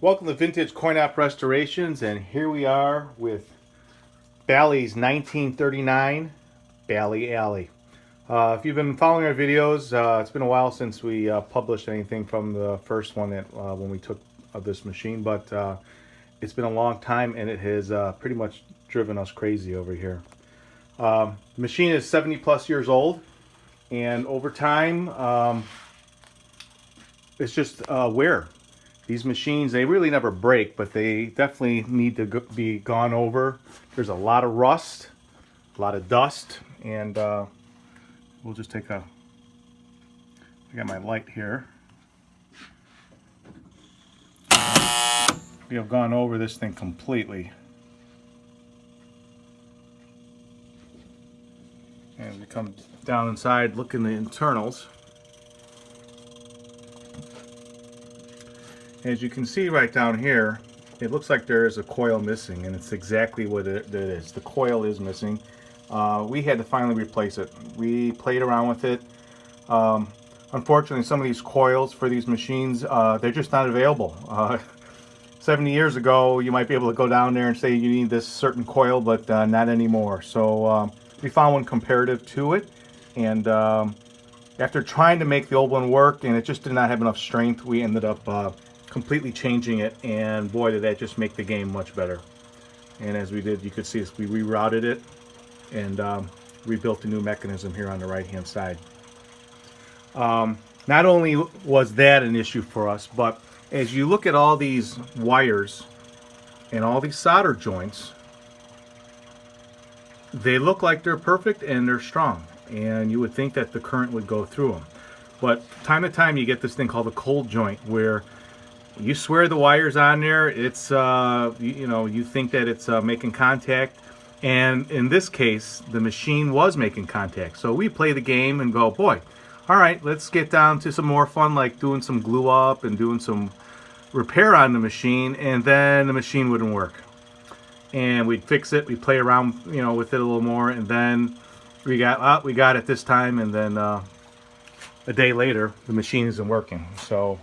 Welcome to Vintage Coin Op Restorations, and here we are with Bally's 1939 Bally Alley. If you've been following our videos, it's been a while since we published anything from the first one that when we took this machine, but it's been a long time and it has pretty much driven us crazy over here. The machine is 70 plus years old, and over time it's just wear. These machines, they really never break, but they definitely need to be gone over. There's a lot of rust, a lot of dust, and we'll just take a, I got my light here. We have gone over this thing completely. And we come down inside, look in the internals. As you can see right down here, it looks like there is a coil missing, and it's exactly what it is. The coil is missing. We had to finally replace it. We played around with it. Unfortunately, some of these coils for these machines, they're just not available. 70 years ago, you might be able to go down there and say you need this certain coil, but not anymore. So we found one comparative to it, and after trying to make the old one work, and it just did not have enough strength, we ended up completely changing it, and boy, did that just make the game much better. And as we did, you could see we rerouted it and rebuilt a new mechanism here on the right hand side. Not only was that an issue for us, but as you look at all these wires and all these solder joints, they look like they're perfect and they're strong, and you would think that the current would go through them. But time to time you get this thing called a cold joint, where you swear the wire's on there, it's you think that it's making contact, and in this case the machine was making contact. So we play the game and go, boy, all right, let's get down to some more fun, like doing some glue up and doing some repair on the machine, and then the machine wouldn't work. And we'd fix it, we'd play around with it a little more, and then we got it this time, and then a day later the machine isn't working. So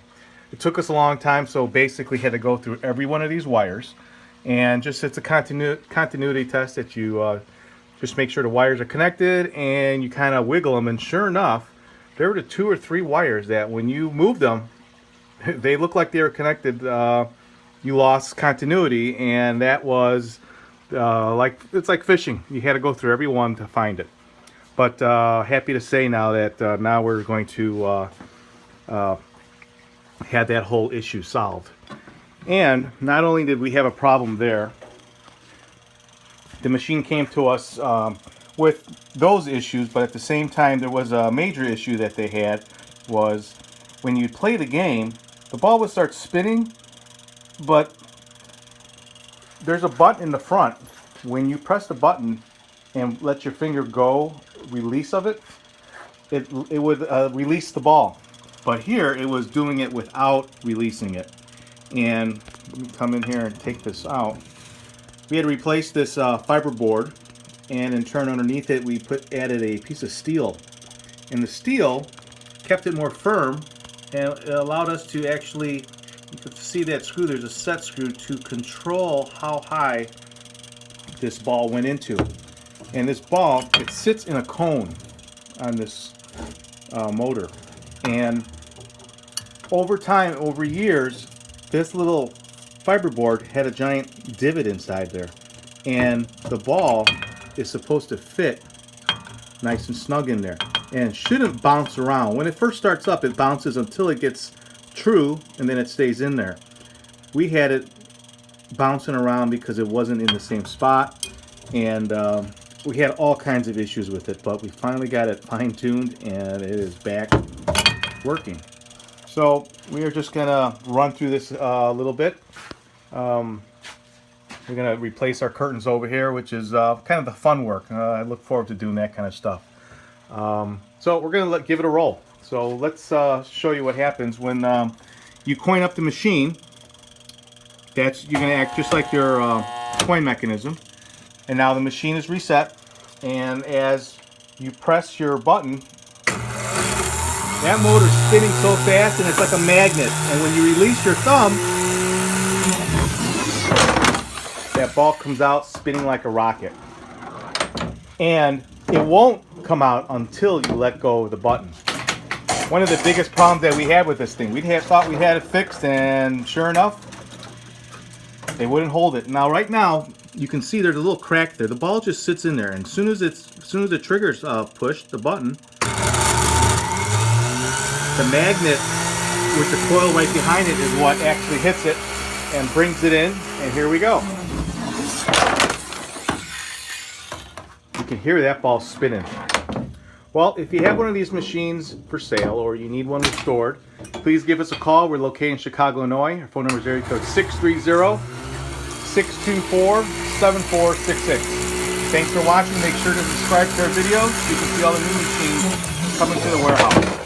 it took us a long time, so basically had to go through every one of these wires, and just it's a continuity test that you just make sure the wires are connected, and you kind of wiggle them, and sure enough, there were the 2 or 3 wires that when you moved them, they looked like they were connected. You lost continuity, and that was it's like fishing. You had to go through every one to find it. But happy to say now that now we're going to had that whole issue solved. And not only did we have a problem there, the machine came to us with those issues, but at the same time there was a major issue that they had, was when you play the game, the ball would start spinning, but there's a button in the front. When you press the button and let your finger go, release of it, it would release the ball. But here it was doing it without releasing it. And let me come in here and take this out. We had to replace this fiber board, and in turn underneath it we added a piece of steel. And the steel kept it more firm, and it allowed us to actually, you can see that screw, there's a set screw to control how high this ball went into. And this ball, it sits in a cone on this motor. And over time, over years, this little fiberboard had a giant divot inside there, and the ball is supposed to fit nice and snug in there and shouldn't bounce around. When it first starts up, it bounces until it gets true, and then it stays in there. We had it bouncing around because it wasn't in the same spot, and we had all kinds of issues with it, but we finally got it fine-tuned, and it is back working. So we are just gonna run through this a little bit. We're gonna replace our curtains over here, which is kind of the fun work. I look forward to doing that kind of stuff. So we're gonna give it a roll. So let's show you what happens when you coin up the machine. You're gonna act just like your coin mechanism. And now the machine is reset, and as you press your button, that motor's spinning so fast, and it's like a magnet. And when you release your thumb, that ball comes out spinning like a rocket. And it won't come out until you let go of the button. One of the biggest problems that we had with this thing, thought we had it fixed, and sure enough, they wouldn't hold it. Now, right now, you can see there's a little crack there. The ball just sits in there, and as soon as the trigger's pushed, the button, the magnet with the coil right behind it is what actually hits it and brings it in, and here we go. You can hear that ball spinning. Well, if you have one of these machines for sale or you need one restored, please give us a call. We're located in Chicago, Illinois. Our phone number is area code 630-624-7466. Thanks for watching. Make sure to subscribe to our videos so you can see all the new machines coming to the warehouse.